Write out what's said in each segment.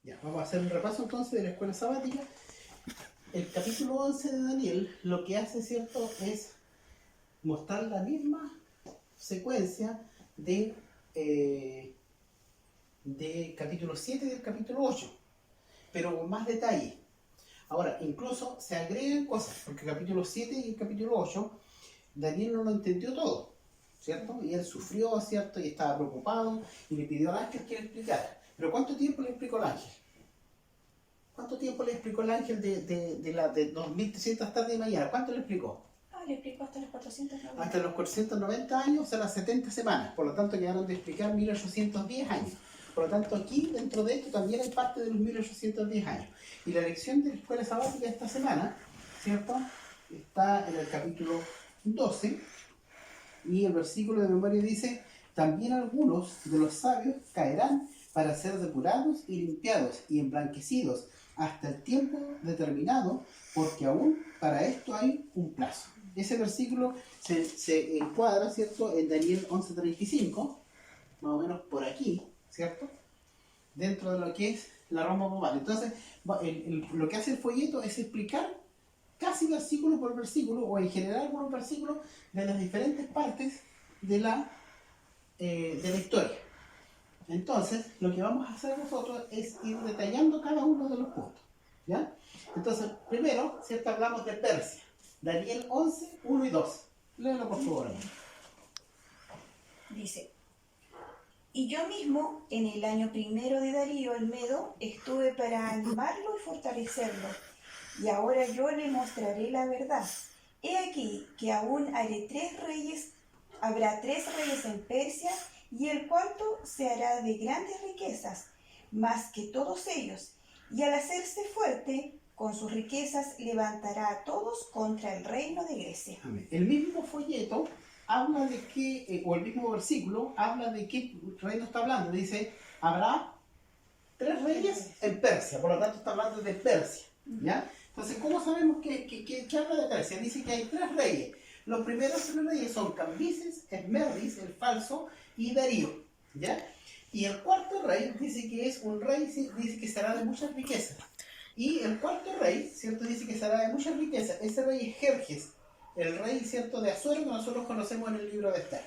Ya, vamos a hacer un repaso entonces de la escuela sabática. El capítulo 11 de Daniel lo que hace, ¿cierto?, es mostrar la misma secuencia de capítulo 7 y del capítulo 8, pero con más detalle. Ahora, incluso se agregan cosas, porque el capítulo 7 y el capítulo 8, Daniel no lo entendió todo, ¿cierto? Y él sufrió, ¿cierto? Y estaba preocupado y le pidió al ángel que le explicara. Pero ¿cuánto tiempo le explicó el ángel? ¿Cuánto tiempo le explicó el ángel de 2300 tardes de mañana? ¿Cuánto le explicó? Le explicó hasta los 490. Hasta los 490 años, o sea, las 70 semanas. Por lo tanto, quedaron de explicar 1810 años. Por lo tanto, aquí, dentro de esto, también hay parte de los 1810 años. Y la lección de la escuela sabática de esta semana, ¿cierto?, está en el capítulo 12, y el versículo de memoria dice: también algunos de los sabios caerán para ser depurados y limpiados y emblanquecidos hasta el tiempo determinado, porque aún para esto hay un plazo. Ese versículo se encuadra, ¿cierto?, en Daniel 11:35, más o menos por aquí, ¿cierto?, dentro de lo que es la Roma papal. Entonces, lo que hace el folleto es explicar casi versículo por versículo, o en general por un versículo, de las diferentes partes de la historia. Entonces, lo que vamos a hacer nosotros es ir detallando cada uno de los puntos, ¿ya? Entonces, primero, ¿cierto?, hablamos de Persia. Daniel 11, 1 y 2. Léelo, por favor. Dice: y yo mismo, en el año primero de Darío el Medo, estuve para animarlo y fortalecerlo. Y ahora yo le mostraré la verdad. He aquí que aún habrá tres reyes en Persia, y el cuarto se hará de grandes riquezas, más que todos ellos, y al hacerse fuerte, con sus riquezas levantará a todos contra el reino de Grecia. Amén. El mismo folleto habla de que, o el mismo versículo habla de qué reino está hablando. Dice: habrá tres reyes en Persia, por lo tanto está hablando de Persia, ¿ya? Entonces, ¿cómo sabemos que habla de Persia? Dice que hay tres reyes. Los primeros tres reyes son Cambises, Esmerdis, el falso, y Darío, ¿ya? Y el cuarto rey dice que es un rey, dice que será de muchas riquezas. Y el cuarto rey, ¿cierto?, dice que será de muchas riquezas. Ese rey es Jerjes, el rey, ¿cierto?, de Asuero, que nosotros conocemos en el libro de Esther.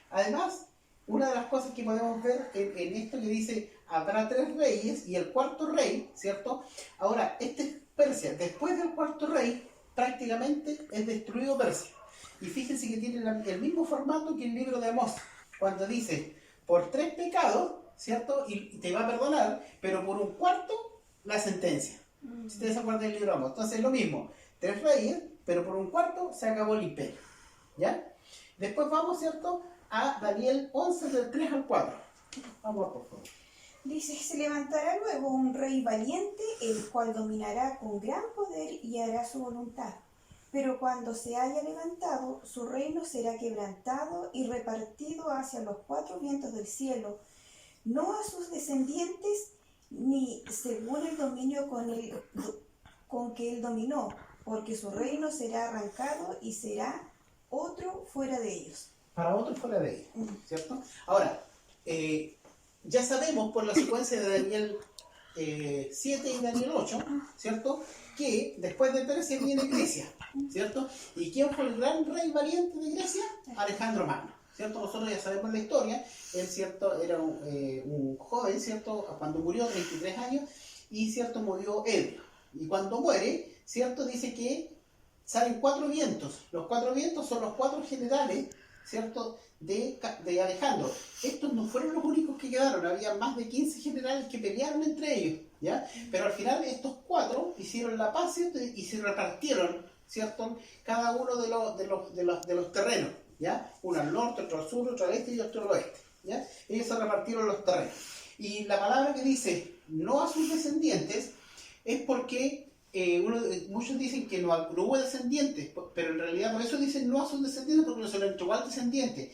Además, una de las cosas que podemos ver en esto que dice: habrá tres reyes, y el cuarto rey, ¿cierto? Ahora, este es Persia. Después del cuarto rey, prácticamente es destruido Persia. Y fíjense que tiene el mismo formato que el libro de Amós, cuando dice: por tres pecados, ¿cierto?, y te va a perdonar, pero por un cuarto, la sentencia. Si ustedes se acuerdan del libro de Amós. Entonces es lo mismo: tres reyes, pero por un cuarto se acabó el imperio, ¿ya? Después vamos, ¿cierto?, a Daniel 11, del 3 al 4. Vamos, por favor. Dice: se levantará luego un rey valiente, el cual dominará con gran poder y hará su voluntad. Pero cuando se haya levantado, su reino será quebrantado y repartido hacia los cuatro vientos del cielo, no a sus descendientes, ni según el dominio con que él dominó, porque su reino será arrancado y será otro fuera de ellos. Para otro fuera de ellos, ¿cierto? Ahora, ya sabemos por la secuencia de Daniel 7 y Daniel 8, ¿cierto?, que después de Persia viene Grecia, ¿cierto? ¿Y quién fue el gran rey valiente de Grecia? Alejandro Magno, ¿cierto? Nosotros ya sabemos la historia. Él, ¿cierto?, era un joven, ¿cierto?, cuando murió, 33 años, y, ¿cierto?, murió él. Y cuando muere, ¿cierto?, dice que salen cuatro vientos. Los cuatro vientos son los cuatro generales, ¿cierto?, de Alejandro. Estos no fueron los únicos que quedaron, había más de 15 generales que pelearon entre ellos, ¿ya? Pero al final estos cuatro hicieron la paz, ¿cierto?, y se repartieron, ¿cierto?, cada uno de los terrenos, ¿ya? Uno al norte, otro al sur, otro al este y otro al oeste, ¿ya? Ellos se repartieron los terrenos. Y la palabra que dice no a sus descendientes es porque muchos dicen que no hubo descendientes, pero en realidad por eso dicen no a sus descendientes, porque no se lo entregó al descendiente.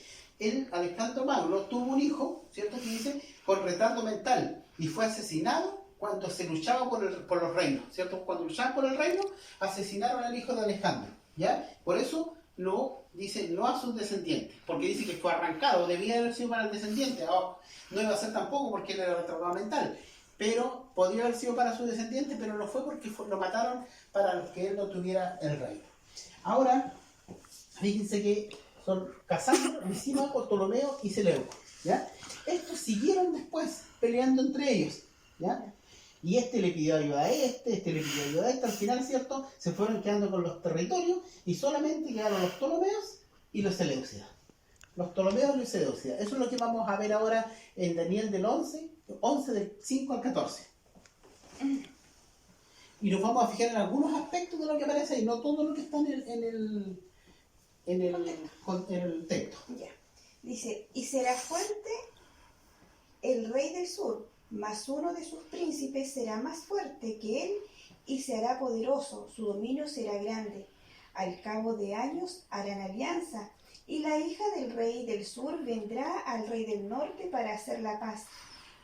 Alejandro Magno tuvo un hijo, ¿cierto?, que dice con retardo mental, y fue asesinado cuando se luchaba por los reinos, ¿cierto? Cuando luchaban por el reino, asesinaron al hijo de Alejandro, ¿ya? Por eso no dice no a sus descendientes, porque dice que fue arrancado, debía haber sido para el descendiente, no iba a ser tampoco porque él era retardado mental. pero podría haber sido para su descendiente, pero no fue porque lo mataron para que él no tuviera el reino. Ahora, fíjense que son Casandro, Lisímaco, Ptolomeo y Seleuco, ¿ya? Estos siguieron después peleando entre ellos, ¿ya? Y este le pidió ayuda a este le pidió ayuda a este, al final, ¿cierto? Se fueron quedando con los territorios y solamente quedaron los Ptolomeos y los Seleucidas. Los Ptolomeos y los Seleucidas. Eso es lo que vamos a ver ahora en Daniel del 11 del 5 al 14. Y nos vamos a fijar en algunos aspectos de lo que aparece ahí, no todo lo que está en el texto. Ya. Dice, y será fuerte el rey del sur, mas uno de sus príncipes será más fuerte que él y se hará poderoso, su dominio será grande. Al cabo de años harán alianza, y la hija del rey del sur vendrá al rey del norte para hacer la paz.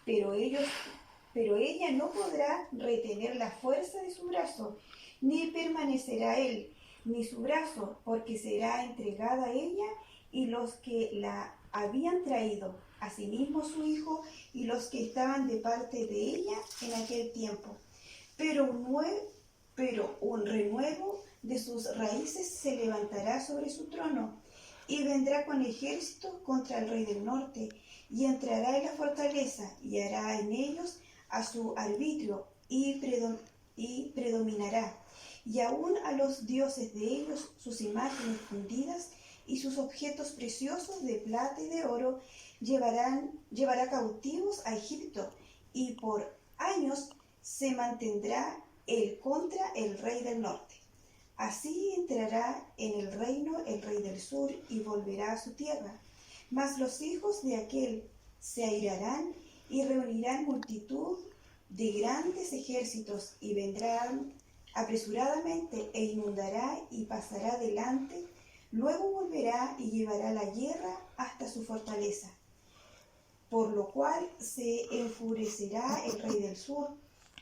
Pero ella no podrá retener la fuerza de su brazo, ni permanecerá él, ni su brazo, porque será entregada a ella y los que la habían traído, asimismo su hijo y los que estaban de parte de ella en aquel tiempo. Pero un renuevo de sus raíces se levantará sobre su trono, y vendrá con ejército contra el rey del norte, y entrará en la fortaleza, y hará en ellos a su arbitrio, y predominará, y aún a los dioses de ellos, sus imágenes fundidas, y sus objetos preciosos de plata y de oro, llevará cautivos a Egipto, y por años se mantendrá él contra el rey del norte. Así entrará en el reino el rey del sur y volverá a su tierra. Mas los hijos de aquel se airarán y reunirán multitud de grandes ejércitos y vendrán apresuradamente e inundará y pasará delante. Luego volverá y llevará la guerra hasta su fortaleza, por lo cual se enfurecerá el rey del sur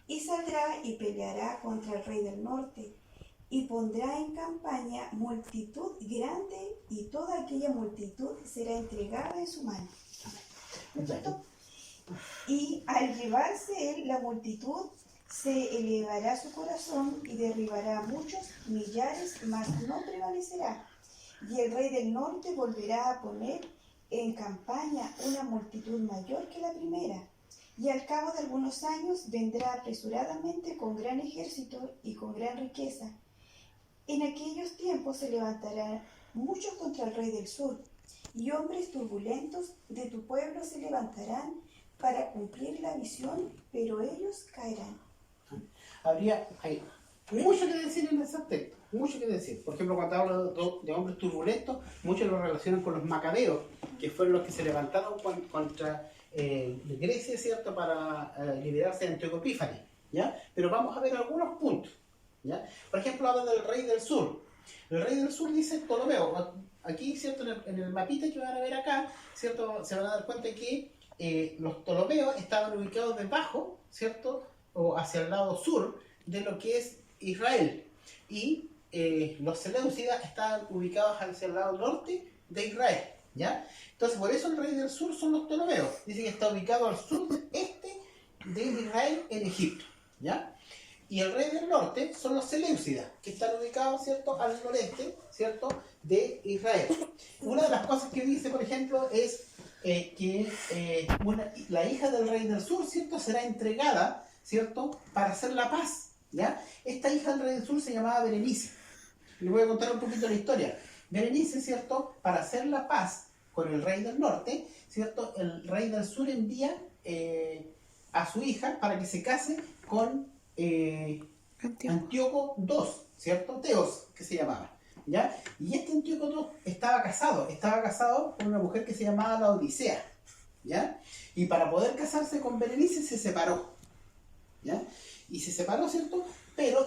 y saldrá y peleará contra el rey del norte y pondrá en campaña multitud grande y toda aquella multitud será entregada en su mano. ¿Perfecto? Y al llevarse él la multitud, se elevará su corazón y derribará a muchos millares, mas no prevalecerá. Y el rey del norte volverá a poner en campaña una multitud mayor que la primera. Y al cabo de algunos años vendrá apresuradamente con gran ejército y con gran riqueza. En aquellos tiempos se levantarán muchos contra el rey del sur, y hombres turbulentos de tu pueblo se levantarán para cumplir la visión, pero ellos caerán. Hay mucho que decir en ese aspecto, mucho que decir. Por ejemplo, cuando hablo de hombres turbulentos, muchos lo relacionan con los macabeos, que fueron los que se levantaron contra Grecia, ¿cierto?, para liberarse de Antíoco Epífanes, ¿ya? Pero vamos a ver algunos puntos, ¿ya? Por ejemplo, habla del rey del sur. El rey del sur dice Ptolomeo. Aquí, ¿cierto?, en el mapita que van a ver acá, ¿cierto?, se van a dar cuenta que los Ptolomeos estaban ubicados debajo, ¿cierto?, o hacia el lado sur de lo que es Israel. Y los Seleucidas estaban ubicados hacia el lado norte de Israel, ¿ya? Entonces, por eso el rey del sur son los Ptolomeos. Dice que está ubicado al sur-este de Israel en Egipto, ¿ya? Y el rey del norte son los Seleucidas, que están ubicados, ¿cierto?, al noreste, ¿cierto?, de Israel. Una de las cosas que dice, por ejemplo, es que la hija del rey del sur, ¿cierto?, será entregada, ¿cierto?, para hacer la paz, ¿ya? Esta hija del rey del sur se llamaba Berenice. Les voy a contar un poquito la historia. Berenice, ¿cierto?, para hacer la paz con el rey del norte, ¿cierto?, el rey del sur envía a su hija para que se case con Antíoco II, ¿cierto? Teos, que se llamaba, ¿ya? Y este Antíoco II estaba casado con una mujer que se llamaba la Odisea, ¿ya? Y para poder casarse con Berenice se separó, ¿ya? Y se separó, ¿cierto?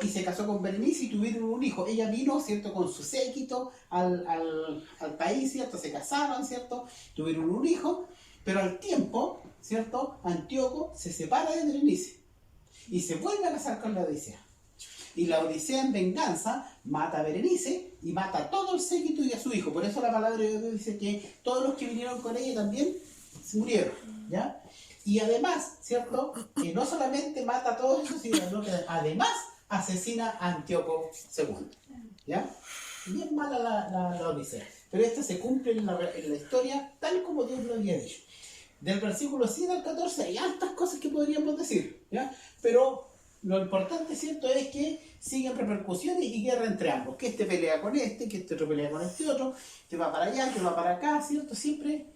Y se casó con Berenice y tuvieron un hijo. Ella vino, ¿cierto?, con su séquito al país, ¿cierto? Se casaron, ¿cierto? Tuvieron un hijo, pero al tiempo, ¿cierto?, Antíoco se separa de Berenice y se vuelve a casar con la Odisea. Y la Odisea, en venganza, mata a Berenice y mata a todo el séquito y a su hijo. Por eso la palabra de Dios dice que todos los que vinieron con ella también se murieron, ¿ya? Y además, ¿cierto? Que no solamente mata a todos esos, sino que además asesina a Antíoco II. ¿Ya? Bien mala la Odisea. Pero esta se cumple en la historia tal como Dios lo había dicho. Del versículo 7 al 14 hay altas cosas que podríamos decir, ¿ya? Pero lo importante, ¿cierto?, es que siguen repercusiones y guerra entre ambos. Que este pelea con este, que este otro pelea con este otro, que va para allá, que va para acá, ¿cierto? Siempre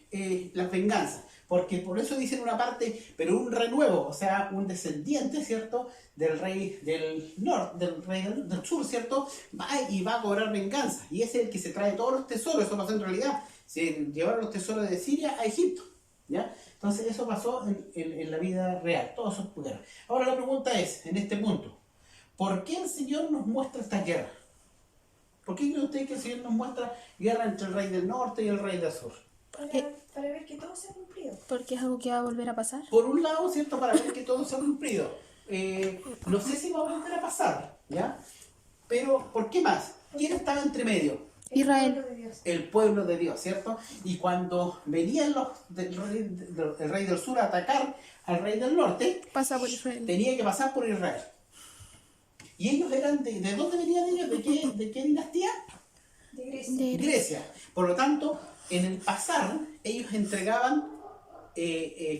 las venganzas. Porque por eso dicen una parte, pero un renuevo, o sea, un descendiente, ¿cierto?, del rey del norte, del rey del sur, ¿cierto?, va y va a cobrar venganza. Y ese es el que se trae todos los tesoros. Eso pasó en realidad. Se llevaron los tesoros de Siria a Egipto, ¿ya? Entonces eso pasó en la vida real, todos son guerras. Ahora la pregunta es, en este punto, ¿por qué el Señor nos muestra esta guerra? ¿Por qué cree usted que el Señor nos muestra guerra entre el rey del norte y el rey del sur? Para ver que todo se ha cumplido. Porque es algo que va a volver a pasar. Por un lado, ¿cierto?, para ver que todo se ha cumplido. No sé si va a volver a pasar, ¿ya? Pero, ¿por qué más? ¿Quién estaba entre medio? Israel. El pueblo de Dios. El pueblo de Dios, ¿cierto? Y cuando venían el rey del sur a atacar al rey del norte, Pasa por Israel. tenía que pasar por Israel. Y ellos eran, ¿de dónde venían ellos? ¿De qué dinastía? De Grecia. De Grecia. Por lo tanto, en el pasar, ellos entregaban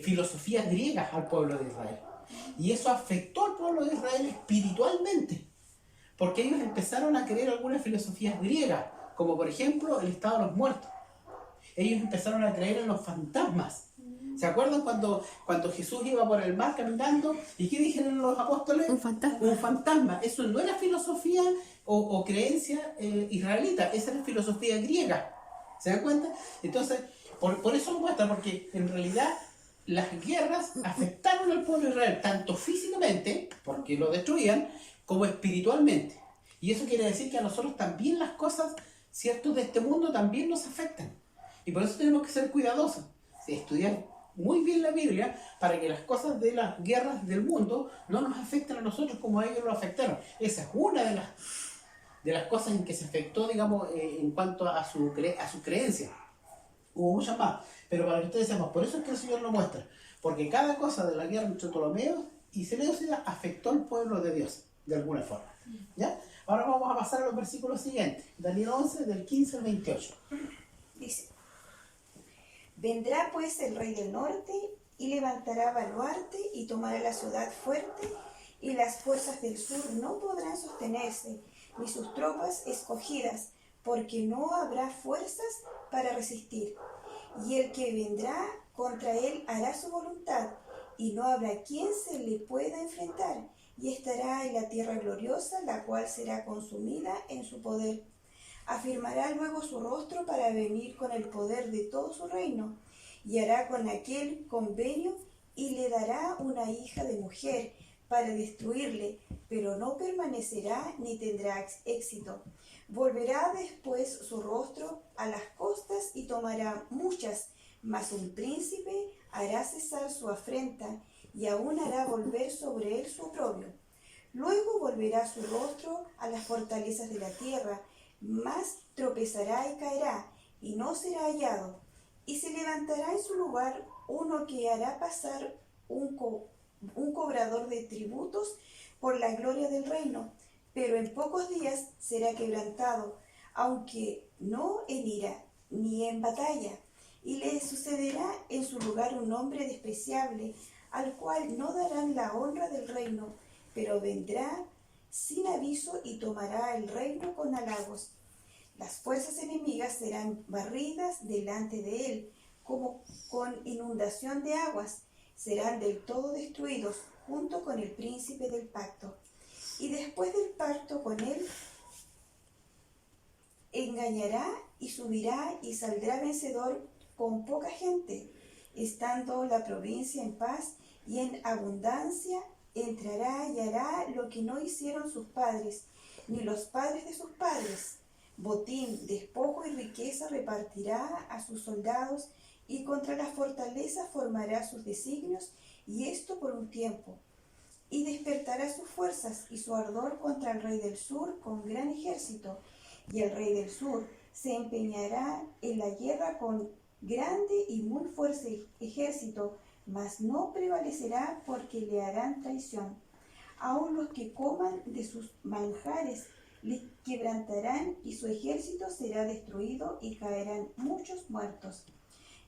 filosofías griegas al pueblo de Israel. Y eso afectó al pueblo de Israel espiritualmente. Porque ellos empezaron a creer algunas filosofías griegas, como por ejemplo el estado de los muertos. Ellos empezaron a creer en los fantasmas. ¿Se acuerdan cuando Jesús iba por el mar caminando? ¿Y qué dijeron los apóstoles? Un fantasma. Un fantasma. Eso no era filosofía o creencia israelita, esa era filosofía griega. ¿Se dan cuenta? Entonces, por eso lo muestra, porque en realidad las guerras afectaron al pueblo de Israel, tanto físicamente, porque lo destruían, como espiritualmente. Y eso quiere decir que a nosotros también las cosas, ¿cierto?, de este mundo también nos afectan. Y por eso tenemos que ser cuidadosos, estudiar muy bien la Biblia para que las cosas de las guerras del mundo no nos afecten a nosotros como a ellos lo afectaron. Esa es una de las cosas en que se afectó, digamos, en cuanto a su creencia. Hubo muchas más, pero para que ustedes sepan, por eso es que el Señor lo muestra, porque cada cosa de la guerra entre Ptolomeos y Seleucida afectó al pueblo de Dios, de alguna forma. ¿Ya? Ahora vamos a pasar a los versículos siguientes, Daniel 11, del 15 al 28. Dice: vendrá pues el rey del norte y levantará baluarte y tomará la ciudad fuerte, y las fuerzas del sur no podrán sostenerse, ni sus tropas escogidas, porque no habrá fuerzas para resistir. Y el que vendrá contra él hará su voluntad, y no habrá quien se le pueda enfrentar, y estará en la tierra gloriosa, la cual será consumida en su poder. Afirmará luego su rostro para venir con el poder de todo su reino, y hará con aquel convenio, y le dará una hija de mujer para destruirle, pero no permanecerá ni tendrá éxito. Volverá después su rostro a las costas y tomará muchas, mas un príncipe hará cesar su afrenta, y aún hará volver sobre él su oprobio. Luego volverá su rostro a las fortalezas de la tierra, mas tropezará y caerá, y no será hallado. Y se levantará en su lugar uno que hará pasar un cobrador de tributos por la gloria del reino, pero en pocos días será quebrantado, aunque no en ira ni en batalla. Y le sucederá en su lugar un hombre despreciable, al cual no darán la honra del reino, pero vendrá sin aviso y tomará el reino con halagos. Las fuerzas enemigas serán barridas delante de él, como con inundación de aguas, serán del todo destruidos junto con el príncipe del pacto. Y después del pacto con él, engañará y subirá y saldrá vencedor con poca gente, estando la provincia en paz y en abundancia, entrará y hará lo que no hicieron sus padres, ni los padres de sus padres. Botín, despojo y riqueza repartirá a sus soldados, y contra la fortaleza formará sus designios, y esto por un tiempo. Y despertará sus fuerzas y su ardor contra el rey del sur con gran ejército, y el rey del sur se empeñará en la guerra con grande y muy fuerte ejército, mas no prevalecerá porque le harán traición. Aun los que coman de sus manjares le quebrantarán y su ejército será destruido y caerán muchos muertos.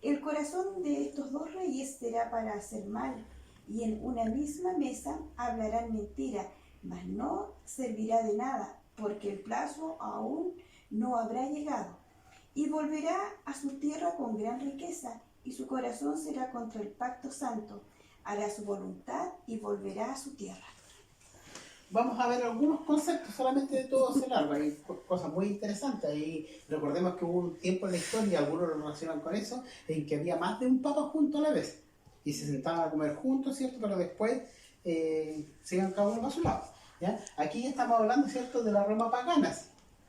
El corazón de estos dos reyes será para hacer mal, y en una misma mesa hablarán mentira, mas no servirá de nada, porque el plazo aún no habrá llegado. Y volverá a su tierra con gran riqueza, y su corazón será contra el pacto santo. Hará su voluntad y volverá a su tierra. Vamos a ver algunos conceptos solamente de todo ese largo. Hay cosas muy interesantes. Y recordemos que hubo un tiempo en la historia, algunos lo relacionan con eso, en que había más de un papa junto a la vez. Y se sentaban a comer juntos, ¿cierto? Pero después se iban cada uno para su lado, ¿ya? Aquí estamos hablando, ¿cierto?, de la Roma pagana,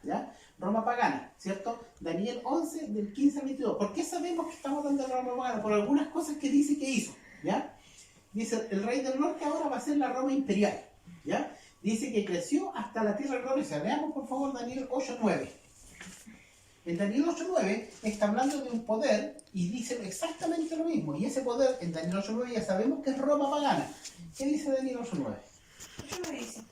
¿ya? Roma pagana, ¿cierto? Daniel 11, del 15 al 22. ¿Por qué sabemos que estamos hablando de la Roma pagana? Por algunas cosas que dice que hizo, ¿ya? Dice, el rey del norte ahora va a ser la Roma imperial, ¿ya? Dice que creció hasta la tierra gloriosa. Veamos, por favor, Daniel 8:9. En Daniel 8:9 está hablando de un poder y dice exactamente lo mismo. Y ese poder, en Daniel 8:9 ya sabemos que es Roma pagana. ¿Qué dice Daniel 8:9? Eso me dice.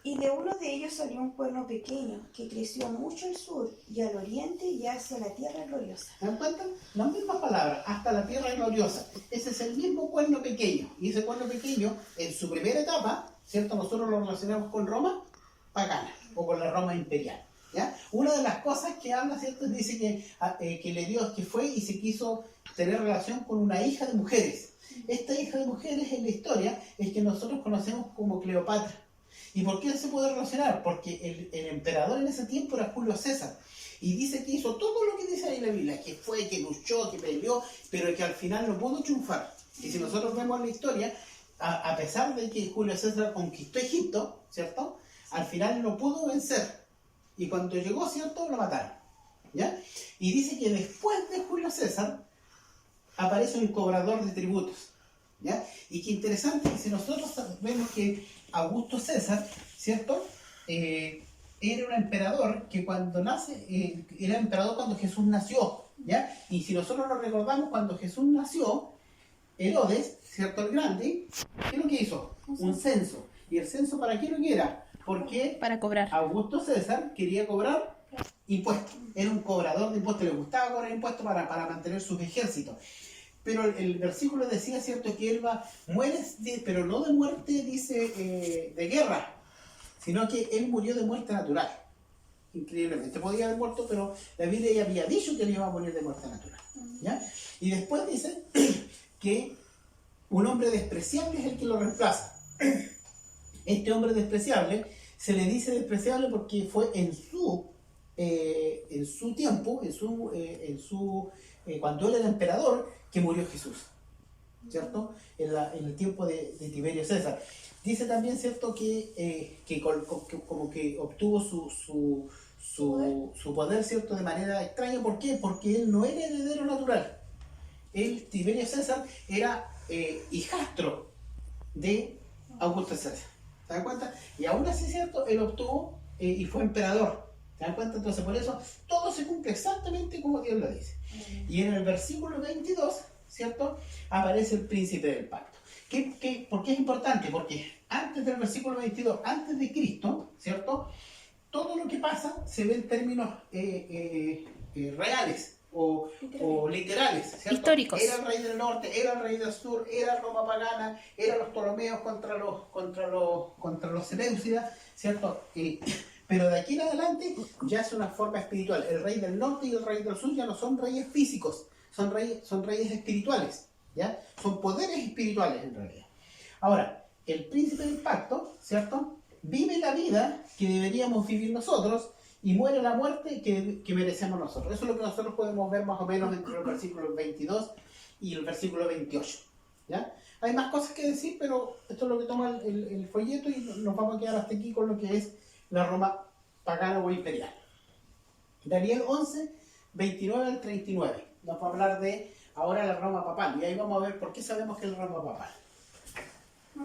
Y de uno de ellos salió un cuerno pequeño, que creció mucho al sur y al oriente y hacia la tierra gloriosa. ¿Se dan cuenta? Las mismas palabras, hasta la tierra gloriosa. Ese es el mismo cuerno pequeño. Y ese cuerno pequeño, en su primera etapa, ¿cierto? Nosotros lo relacionamos con Roma pagana o con la Roma imperial, ¿ya? Una de las cosas que habla, ¿cierto? Dice que le dio, que fue y se quiso tener relación con una hija de mujeres. Esta hija de mujeres en la historia es que nosotros conocemos como Cleopatra. ¿Y por qué se puede relacionar? Porque el emperador en ese tiempo era Julio César. Y dice que hizo todo lo que dice ahí en la Biblia, que fue, que luchó, que peleó, pero que al final no pudo triunfar. Y si nosotros vemos la historia, a pesar de que Julio César conquistó Egipto, ¿cierto? Al final no pudo vencer. Y cuando llegó, ¿cierto?, lo mataron, ¿ya? Y dice que después de Julio César aparece un cobrador de tributos, ¿ya? Y qué interesante que si nosotros vemos que Augusto César, ¿cierto?, era un emperador que cuando nace, era emperador cuando Jesús nació, ¿ya? Y si nosotros lo recordamos, cuando Jesús nació, Herodes, ¿cierto?, el grande, ¿qué es lo que hizo? Un censo. ¿Y el censo para qué lo que era? Porque Para cobrar. Augusto César quería cobrar impuestos. Era un cobrador de impuestos, le gustaba cobrar impuestos para mantener sus ejércitos. Pero el versículo decía, ¿cierto?, que él muere, pero no de muerte, dice, de guerra, sino que él murió de muerte natural. Increíblemente, podía haber muerto, pero la Biblia ya había dicho que él iba a morir de muerte natural, ¿ya? Y después dice que un hombre despreciable es el que lo reemplaza. Este hombre despreciable se le dice despreciable porque fue en su tiempo, cuando él era emperador, que murió Jesús, ¿cierto? En el tiempo de Tiberio César. Dice también, ¿cierto?, que como que obtuvo su poder, ¿cierto?, de manera extraña. ¿Por qué? Porque él no era heredero natural. Tiberio César era hijastro de Augusto César. ¿Se dan cuenta? Y aún así, ¿cierto?, él obtuvo y fue emperador. ¿Se dan cuenta? Entonces, por eso, todo se cumple exactamente como Dios lo dice. Y en el versículo 22, ¿cierto?, aparece el príncipe del pacto. ¿Por qué es importante? Porque antes del versículo 22, antes de Cristo, ¿cierto?, todo lo que pasa se ve en términos reales o literales, ¿cierto? Históricos. Era el rey del norte, era el rey del sur, era Roma pagana, eran los Ptolomeos contra los Seleucidas, ¿cierto? Pero de aquí en adelante ya es una forma espiritual. El rey del norte y el rey del sur ya no son reyes físicos, son reyes espirituales, ¿ya? Son poderes espirituales en realidad. Ahora, el príncipe del pacto, ¿cierto?, vive la vida que deberíamos vivir nosotros y muere la muerte que merecemos nosotros. Eso es lo que nosotros podemos ver más o menos entre el versículo 22 y el versículo 28, ¿ya? Hay más cosas que decir, pero esto es lo que toma el folleto y nos vamos a quedar hasta aquí con lo que es la Roma pagana o imperial. Daniel 11, 29 al 39. Nos va a hablar de ahora la Roma papal. Y ahí vamos a ver por qué sabemos que es la Roma papal.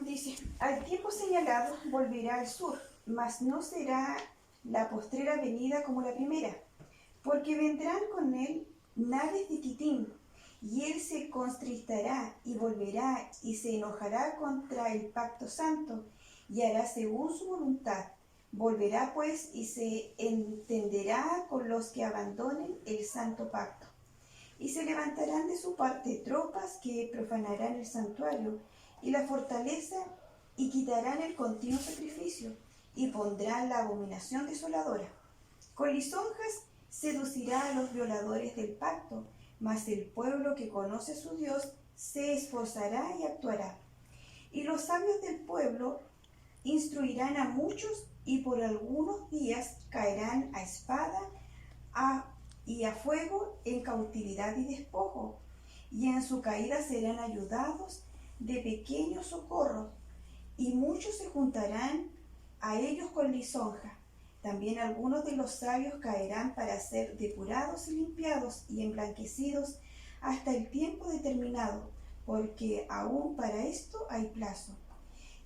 Dice, al tiempo señalado volverá al sur, mas no será la postrera venida como la primera, porque vendrán con él naves de Quitim, Y él se constristará y volverá y se enojará contra el pacto santo y hará según su voluntad. Volverá pues y se entenderá con los que abandonen el santo pacto. Y se levantarán de su parte tropas que profanarán el santuario y la fortaleza y quitarán el continuo sacrificio y pondrán la abominación desoladora. Con lisonjas seducirá a los violadores del pacto, mas el pueblo que conoce a su Dios se esforzará y actuará. Y los sabios del pueblo instruirán a muchos y por algunos días caerán a espada y a fuego en cautividad y despojo, y en su caída serán ayudados de pequeños socorros, y muchos se juntarán a ellos con lisonja. También algunos de los sabios caerán para ser depurados y limpiados y emblanquecidos hasta el tiempo determinado, porque aún para esto hay plazo.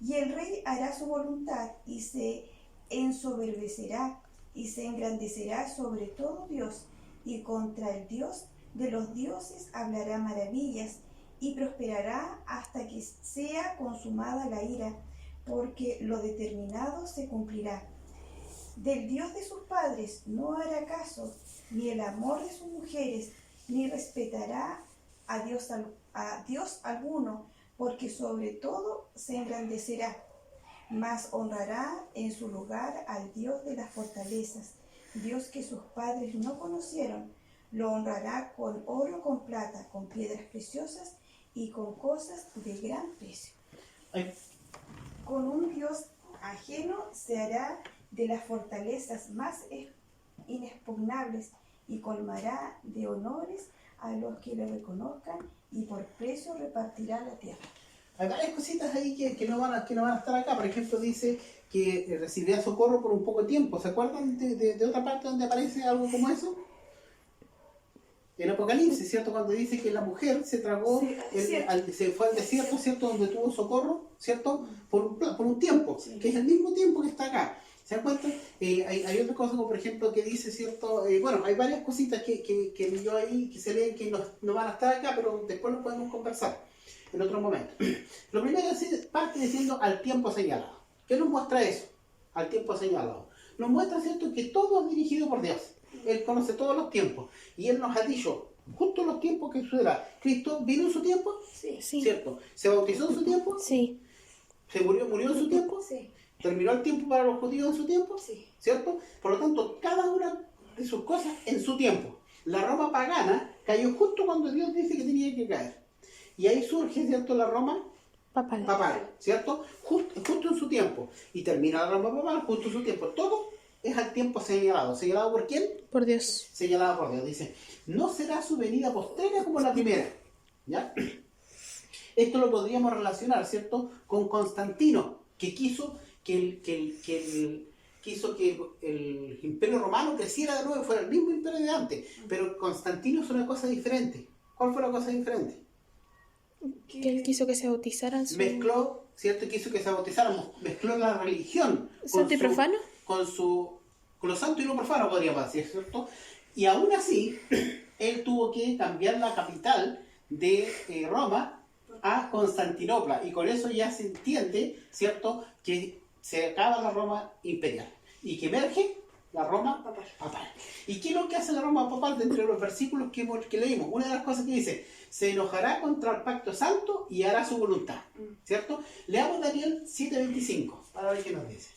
Y el rey hará su voluntad y se ensoberbecerá y se engrandecerá sobre todo Dios, y contra el Dios de los dioses hablará maravillas y prosperará hasta que sea consumada la ira, porque lo determinado se cumplirá. Del Dios de sus padres no hará caso, ni el amor de sus mujeres, ni respetará a Dios alguno, porque sobre todo se engrandecerá, mas honrará en su lugar al Dios de las fortalezas, Dios que sus padres no conocieron. Lo honrará con oro, con plata, con piedras preciosas y con cosas de gran precio. Con un Dios ajeno se hará de las fortalezas más inexpugnables y colmará de honores a los que le reconozcan y por precio repartirá la tierra. Hay varias cositas ahí que no van a estar acá. Por ejemplo, dice que recibirá socorro por un poco tiempo. ¿Se acuerdan de otra parte donde aparece algo como eso? En Apocalipsis, ¿cierto? Cuando dice que la mujer se tragó, se fue al desierto, ¿cierto? Donde tuvo socorro, ¿cierto? Por un tiempo, sí, que es el mismo tiempo que está acá. ¿Se dan cuenta? Hay otra cosa como por ejemplo que dice, ¿cierto? Bueno, hay varias cositas que yo ahí, que se leen que no van a estar acá, pero después lo podemos conversar en otro momento. Lo primero es parte diciendo al tiempo señalado. ¿Qué nos muestra eso? Al tiempo señalado. Nos muestra, ¿cierto?, que todo es dirigido por Dios. Él conoce todos los tiempos. Y Él nos ha dicho justo los tiempos que sucederá. ¿Cristo vino en su tiempo? Sí. ¿Cierto? ¿Se bautizó en su tiempo? Sí. ¿Se murió en su tiempo? Sí. ¿Terminó el tiempo para los judíos en su tiempo? Sí. ¿Cierto? Por lo tanto, cada una de sus cosas en su tiempo. La Roma pagana cayó justo cuando Dios dice que tenía que caer. Y ahí surge, ¿cierto?, la Roma papal, ¿cierto? Justo en su tiempo. Y termina la Roma papal justo en su tiempo. Todo es al tiempo señalado. ¿Señalado por quién? Por Dios. Señalado por Dios. Dice, no será su venida postrera como la primera. ¿Ya? Esto lo podríamos relacionar, ¿cierto?, con Constantino, que quiso que el imperio romano creciera de nuevo, fuera el mismo imperio de antes. Pero Constantino es una cosa diferente. ¿Cuál fue la cosa diferente? Que él quiso que se bautizaran su... Mezcló, ¿cierto? Quiso que se bautizáramos, mezcló la religión ¿Santo y profano? Con lo santo y lo profano, podríamos decir, ¿cierto? Y aún así, él tuvo que cambiar la capital de Roma a Constantinopla, y con eso ya se entiende, ¿cierto?, que se acaba la Roma imperial y que emerge la Roma papal. ¿Y qué es lo que hace la Roma papal dentro de los versículos que leímos? Una de las cosas que dice, se enojará contra el pacto santo y hará su voluntad, ¿cierto? Leamos Daniel 7:25 para ver qué nos dice.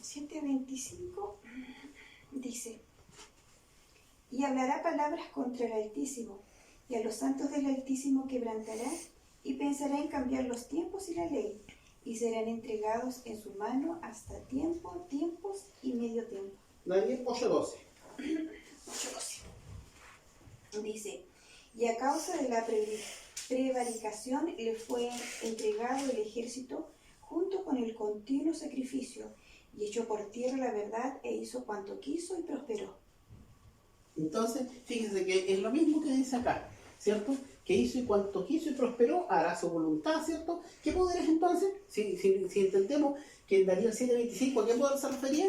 7:25 dice, y hablará palabras contra el Altísimo, y a los santos del Altísimo quebrantará, y pensará en cambiar los tiempos y la ley, y serán entregados en su mano hasta tiempos y medio tiempo. Daniel 8:12. 8:12. Dice, y a causa de la prevaricación le fue entregado el ejército junto con el continuo sacrificio, y echó por tierra la verdad e hizo cuanto quiso y prosperó. Entonces, fíjense que es lo mismo que dice acá, ¿cierto? que hizo y cuanto quiso y prosperó, hará su voluntad, ¿cierto? ¿Qué poder es entonces? Si entendemos que en Daniel 7:25, ¿a qué poder se refería?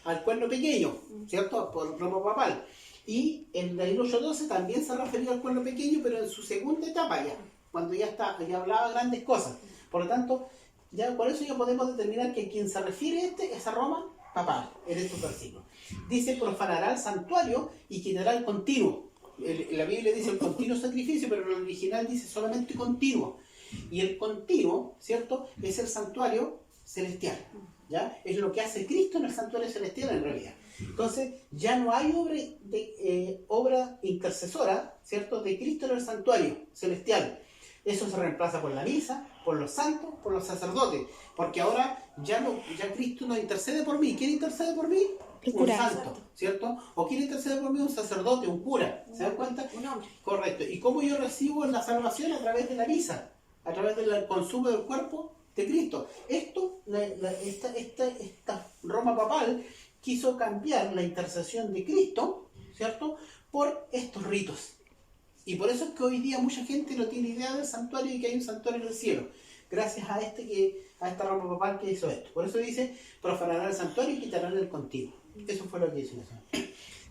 Al cuerno pequeño, ¿cierto? Por Roma papal. Y en Daniel 8:12 también se refería al cuerno pequeño, pero en su segunda etapa ya, cuando ya hablaba grandes cosas. Por lo tanto, ya por eso ya podemos determinar que quien se refiere es a Roma papal, en estos versículos. Dice, profanará el santuario y quitará el continuo. La Biblia dice el continuo sacrificio, pero en el original dice solamente continuo. Y el continuo, ¿cierto?, es el santuario celestial, ¿ya? Es lo que hace Cristo en el santuario celestial en realidad. Entonces, ya no hay obra intercesora, ¿cierto?, de Cristo en el santuario celestial. Eso se reemplaza por la misa, por los santos, por los sacerdotes. Porque ahora ya Cristo no intercede por mí. ¿Quién intercede por mí? El Un cura. santo, ¿cierto? ¿O quién intercede por mí? Un sacerdote, un cura. ¿Se dan cuenta? Un hombre. Correcto. ¿Y cómo yo recibo la salvación? A través de la misa, a través del consumo del cuerpo de Cristo. Esta Roma papal quiso cambiar la intercesión de Cristo, ¿cierto?, por estos ritos. Y por eso es que hoy día mucha gente no tiene idea del santuario y que hay un santuario en el cielo. Gracias a esta Roma papal que hizo esto. Por eso dice, profanarán el santuario y quitarán el continuo. Eso fue lo que hizo.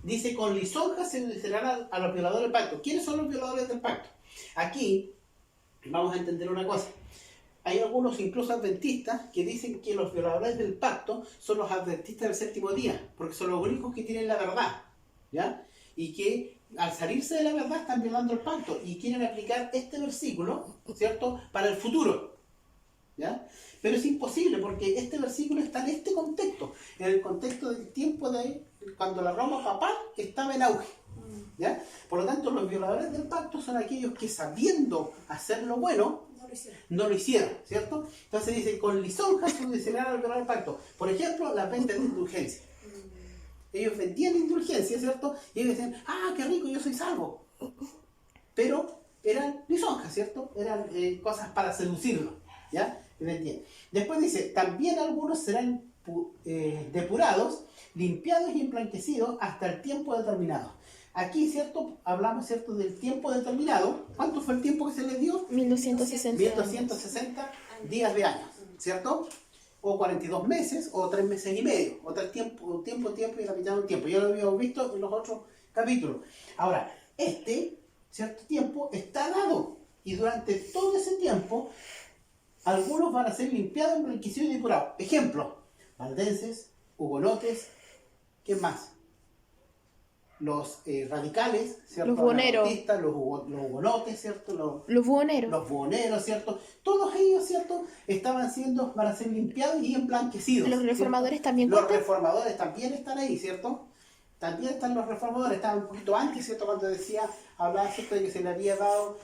Dice, con lisonjas se seducirán a los violadores del pacto. ¿Quiénes son los violadores del pacto? Aquí vamos a entender una cosa. Hay algunos, incluso adventistas, que dicen que los violadores del pacto son los adventistas del séptimo día, porque son los únicos que tienen la verdad, ¿ya? Y que al salirse de la verdad están violando el pacto y quieren aplicar este versículo, ¿cierto?, para el futuro, ¿ya? Pero es imposible porque este versículo está en este contexto, en el contexto del tiempo de cuando la Roma papal estaba en auge, ¿ya? Por lo tanto, los violadores del pacto son aquellos que, sabiendo hacer lo bueno, no lo hicieron, ¿cierto? Entonces dice, con lisonjas se seducirán al violador del pacto. Por ejemplo, las ventas de indulgencia. Ellos vendían indulgencia, ¿cierto? Y ellos decían, ¡ah, qué rico, yo soy salvo! Pero eran lisonjas, ¿cierto? Eran cosas para seducirlo, ¿ya? Y vendían. Después dice, también algunos serán depurados, limpiados y emblanquecidos hasta el tiempo determinado. Aquí, ¿cierto? Hablamos, ¿cierto?, del tiempo determinado. ¿Cuánto fue el tiempo que se les dio? 1260. 1260 días de años, ¿cierto? O 42 meses, o 3 meses y medio, o tiempo y la mitad de un tiempo. Ya lo habíamos visto en los otros capítulos. Ahora, cierto tiempo está dado, y durante todo ese tiempo, algunos van a ser limpiados, emblanquecidos y depurados. Ejemplo, valdenses, hugonotes, ¿qué más? Los radicales, ¿cierto? Los buhoneros. Los hugonotes, ¿cierto? Los buhoneros. Los buhoneros, ¿cierto? Todos ellos, ¿cierto?, van a ser limpiados y emblanquecidos. Los reformadores, ¿cierto?, también Los cuentan. reformadores también están ahí, ¿cierto? También están los reformadores, estaban un poquito antes, ¿cierto?, cuando hablaba, ¿cierto?, de que se le había dado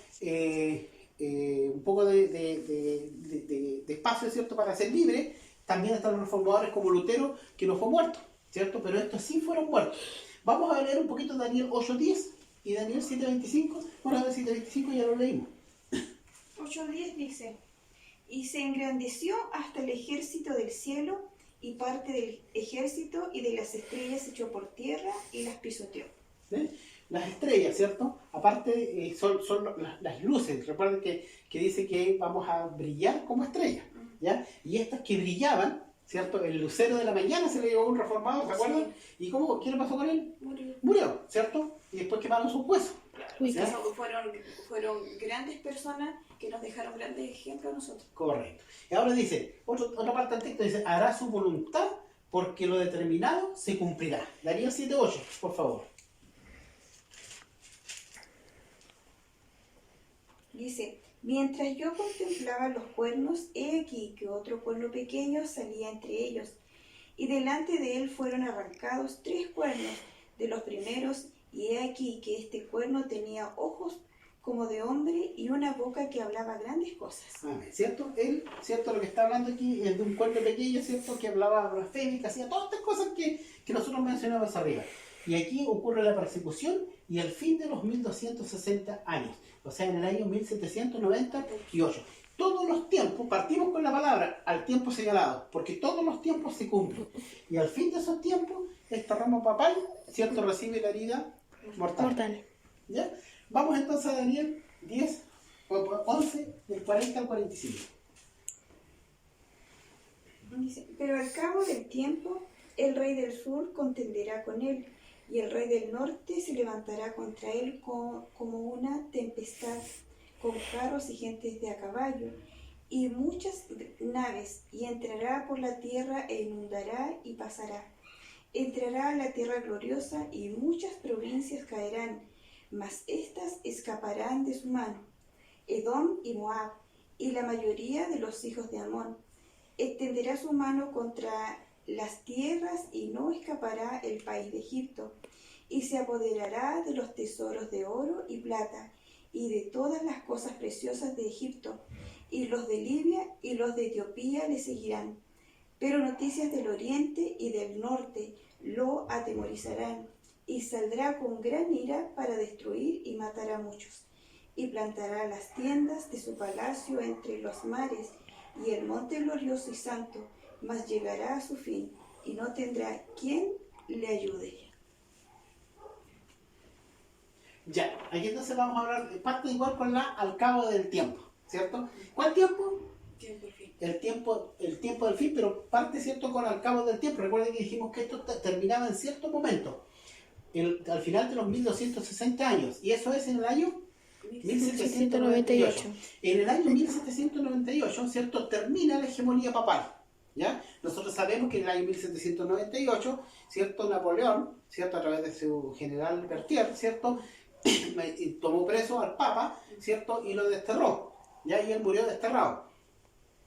un poco de espacio, ¿cierto?, para ser libre. También están los reformadores como Lutero, que no fue muerto, ¿cierto? Pero estos sí fueron muertos. Vamos a leer un poquito Daniel 8:10 y Daniel 7:25. Bueno, Daniel 7:25 ya lo leímos. 8:10 dice, y se engrandeció hasta el ejército del cielo, y parte del ejército y de las estrellas echó por tierra y las pisoteó. ¿Sí? Las estrellas, ¿cierto? Aparte son las luces. Recuerden que dice que vamos a brillar como estrellas, ¿ya? Y estas que brillaban, ¿cierto? El lucero de la mañana se le llevó a un reformador, ¿se acuerdan? ¿Y qué le pasó con él? Murió, ¿cierto? Y después quemaron sus huesos. Uy, ¿Ya? Fueron grandes personas que nos dejaron grandes ejemplos a nosotros. Correcto. Y ahora dice, otra parte del texto dice, hará su voluntad porque lo determinado se cumplirá. Daniel 7:8, por favor. Dice, mientras yo contemplaba los cuernos, he aquí que otro cuerno pequeño salía entre ellos, y delante de él fueron arrancados 3 cuernos de los primeros, y he aquí que este cuerno tenía ojos como de hombre y una boca que hablaba grandes cosas. Amén. ¿Cierto? Él, ¿cierto? Lo que está hablando aquí es de un cuerno pequeño, ¿cierto? Que hablaba blasfemia, que hacía todas estas cosas que nosotros mencionamos arriba. Y aquí ocurre la persecución y el fin de los 1260 años. O sea, en el año 1798. Todos los tiempos, partimos con la palabra al tiempo señalado, porque todos los tiempos se cumplen. Y al fin de esos tiempos, esta Roma papal, ¿cierto?, recibe la herida mortal. mortal. ¿Ya? Vamos entonces a Daniel 11, del 40 al 45. Dice, pero al cabo del tiempo, el rey del sur contenderá con él, y el rey del norte se levantará contra él como una tempestad, con carros y gentes de a caballo, y muchas naves, y entrará por la tierra e inundará y pasará. Entrará a la tierra gloriosa, y muchas provincias caerán, mas éstas escaparán de su mano, Edom y Moab, y la mayoría de los hijos de Amón. Extenderá su mano contra las tierras y no escapará el país de Egipto, y se apoderará de los tesoros de oro y plata, y de todas las cosas preciosas de Egipto, y los de Libia y los de Etiopía le seguirán. Pero noticias del oriente y del norte lo atemorizarán, y saldrá con gran ira para destruir y matar a muchos, y plantará las tiendas de su palacio entre los mares y el monte glorioso y santo, mas llegará a su fin, y no tendrá quien le ayude. Ya, aquí entonces vamos a hablar de parte igual con la al cabo del tiempo, ¿cierto? ¿Cuál tiempo? El tiempo del fin, pero parte, ¿cierto?, con al cabo del tiempo. Recuerden que dijimos que esto terminaba en cierto momento, al final de los 1260 años, y eso es en el año 1798. En el año 1798, ¿cierto?, termina la hegemonía papal, ¿ya? Nosotros sabemos que en el año 1798, ¿cierto?, Napoleón, ¿cierto?, a través de su general Berthier, ¿cierto?, tomó preso al Papa, ¿cierto?, y lo desterró, ¿ya? Y él murió desterrado.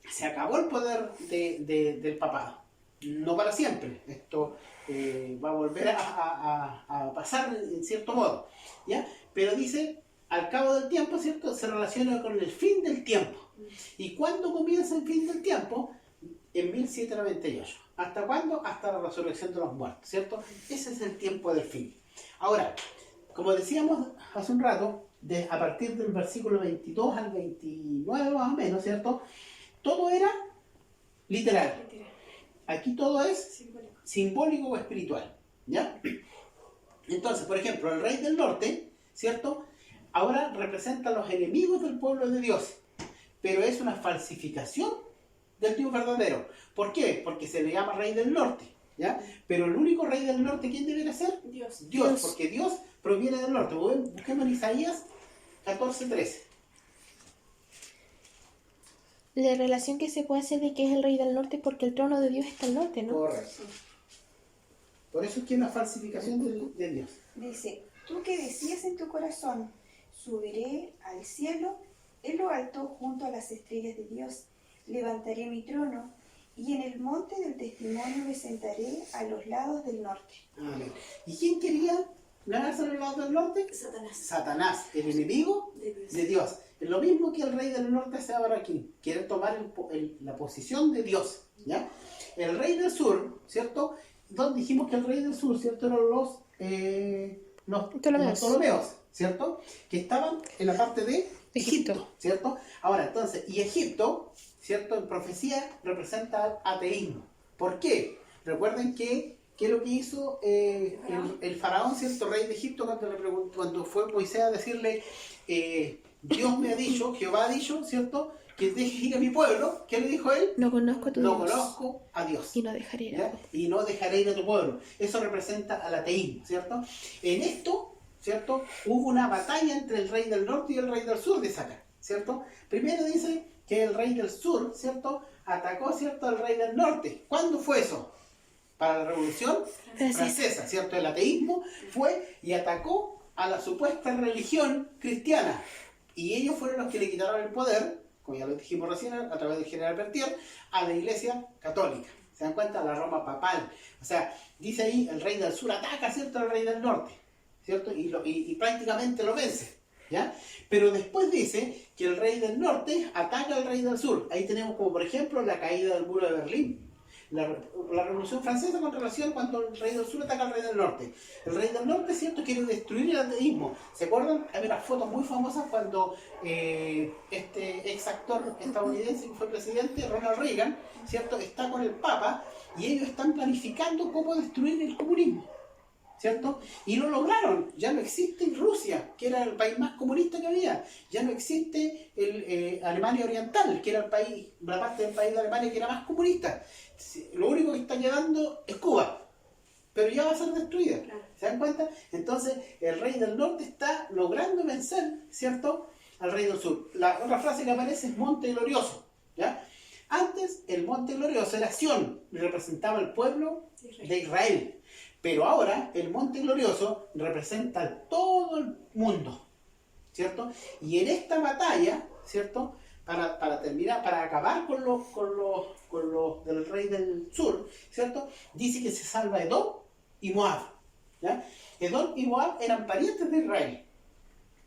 Se acabó el poder del papado, no para siempre. Esto va a volver a pasar en cierto modo, ¿ya? Pero dice, al cabo del tiempo, ¿cierto?, se relaciona con el fin del tiempo. ¿Y cuándo comienza el fin del tiempo? En 1798. ¿Hasta cuándo? Hasta la resurrección de los muertos, ¿cierto? Ese es el tiempo del fin. Ahora, como decíamos hace un rato, a partir del versículo 22 al 29 más o menos, ¿cierto?, todo era literal. Aquí todo es simbólico o espiritual, ¿ya? Entonces, por ejemplo, el rey del norte, ¿cierto?, ahora representa a los enemigos del pueblo de Dios, pero es una falsificación del Dios verdadero. ¿Por qué? Porque se le llama rey del norte, ¿ya? Pero el único rey del norte, ¿quién debería ser? Dios, porque Dios proviene del norte. Busquemos en Isaías 14:13. La relación que se puede hacer de que es el rey del norte porque el trono de Dios está al norte, ¿no? Correcto. Por eso es que es una falsificación de Dios. Dice, tú que decías en tu corazón, subiré al cielo, en lo alto junto a las estrellas de Dios, levantaré mi trono, y en el monte del testimonio me sentaré a los lados del norte. Amén. ¿Y quién quería ganarse a los lados del norte? Satanás, el enemigo de Dios. Es lo mismo que el rey del norte se ahora aquí. Quiere tomar la posición de Dios, ¿ya? El rey del sur, ¿cierto? Donde dijimos que el rey del sur, ¿cierto?, eran los Ptolomeos, ¿cierto?, que estaban en la parte de Egipto, ¿cierto? Ahora, entonces, y Egipto, ¿cierto?, en profecía representa al ateísmo. ¿Por qué? Recuerden que ¿qué es lo que hizo el faraón, ¿cierto?, rey de Egipto, cuando fue Moisés a decirle, Dios me ha dicho, Jehová ha dicho, ¿cierto?, que dejes ir a mi pueblo? ¿Qué le dijo él? No conozco a tu No Dios. conozco a Dios. Y no dejaré ir a tu Y no dejaré ir a tu pueblo. Eso representa al ateísmo, ¿cierto? En esto, ¿cierto?, hubo una batalla entre el rey del norte y el rey del sur de Saca, ¿cierto? Primero dice que el rey del sur, ¿cierto?, atacó, ¿cierto?, al rey del norte. ¿Cuándo fue eso? Para la Revolución Francesa, ¿cierto? El ateísmo fue y atacó a la supuesta religión cristiana. Y ellos fueron los que le quitaron el poder, como ya lo dijimos recién, a través del general Berthier, a la Iglesia Católica. ¿Se dan cuenta? La Roma papal. O sea, dice ahí, el rey del sur ataca, ¿cierto?, al rey del norte, ¿cierto? Y prácticamente lo vence, ¿ya? Pero después dice que el rey del norte ataca al rey del sur. Ahí tenemos como, por ejemplo, la caída del muro de Berlín. La Revolución Francesa con relación cuando el rey del sur ataca al rey del norte. El rey del norte, ¿cierto?, quiere destruir el ateísmo. ¿Se acuerdan? Hay unas fotos muy famosas cuando este ex actor estadounidense que fue presidente, Ronald Reagan, ¿cierto?, está con el Papa y ellos están planificando cómo destruir el comunismo. ¿cierto? Y lo lograron. Ya no existe Rusia, que era el país más comunista que había. Ya no existe Alemania Oriental, que era el país, la parte del país de Alemania que era más comunista. Lo único que está quedando es Cuba, pero ya va a ser destruida. Claro. ¿Se dan cuenta? Entonces, el rey del norte está logrando vencer, ¿cierto?, al rey del sur. La otra frase que aparece es Monte Glorioso, ¿ya? Antes, el Monte Glorioso era Sión, y representaba al pueblo de Israel. Pero ahora, el Monte Glorioso representa a todo el mundo, ¿cierto? Y en esta batalla, ¿cierto?, para terminar, para acabar con los del rey del sur, ¿cierto?, dice que se salva Edom y Moab, ¿ya? Edom y Moab eran parientes de Israel,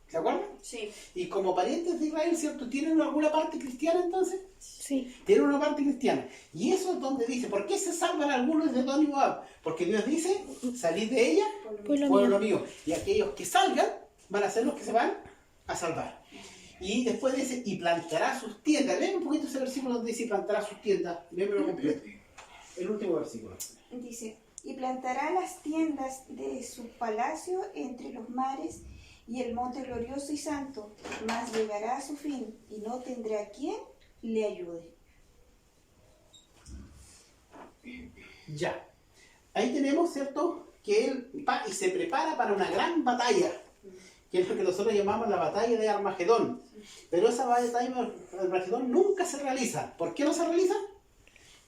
¿se acuerdan? Sí. Y como parientes de Israel, ¿cierto?, ¿tienen alguna parte cristiana entonces? Sí. Tienen una parte cristiana. Y eso es donde dice, ¿por qué se salvan algunos de Edom y Moab? Porque Dios dice, salid de ella, pueblo mío. Y aquellos que salgan van a ser los que se van a salvar. Y después dice, y plantará sus tiendas. Leen un poquito ese versículo donde dice, y plantará sus tiendas. Léemelo completo. El último versículo. Dice, y plantará las tiendas de su palacio entre los mares y el monte glorioso y santo, mas llegará a su fin y no tendrá quien le ayude. Ya. Ahí tenemos, ¿cierto?, que él va y se prepara para una gran batalla, que es lo que nosotros llamamos la batalla de Armagedón. Pero esa batalla de Armagedón nunca se realiza. ¿Por qué no se realiza?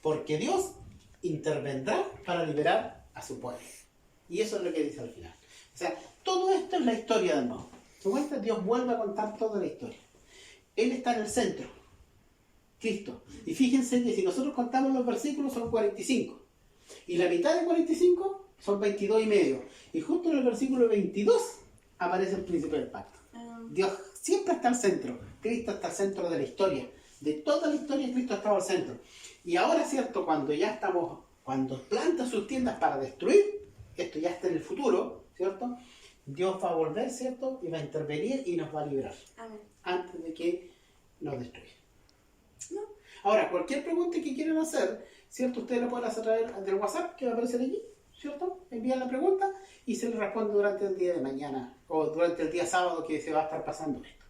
Porque Dios intervendrá para liberar a su pueblo. Y eso es lo que dice al final. O sea, todo esto es la historia del mundo. ¿Se cuenta? Dios vuelve a contar toda la historia. Él está en el centro, Cristo. Y fíjense que si nosotros contamos los versículos son 45. Y la mitad de 45 son 22 y medio. Y justo en el versículo 22 aparece el príncipe del pacto. Dios siempre está al centro. Cristo está al centro de la historia. De toda la historia Cristo ha estado al centro. Y ahora, ¿cierto?, cuando planta sus tiendas para destruir, esto ya está en el futuro, ¿cierto?, Dios va a volver, ¿cierto?, y va a intervenir y nos va a liberar. Amén. Antes de que nos destruya. No. Ahora, cualquier pregunta que quieran hacer, ¿cierto?, ustedes lo pueden hacer a través del WhatsApp que va a aparecer allí, ¿cierto? Envían la pregunta y se les responde durante el día de mañana o durante el día sábado que se va a estar pasando esto.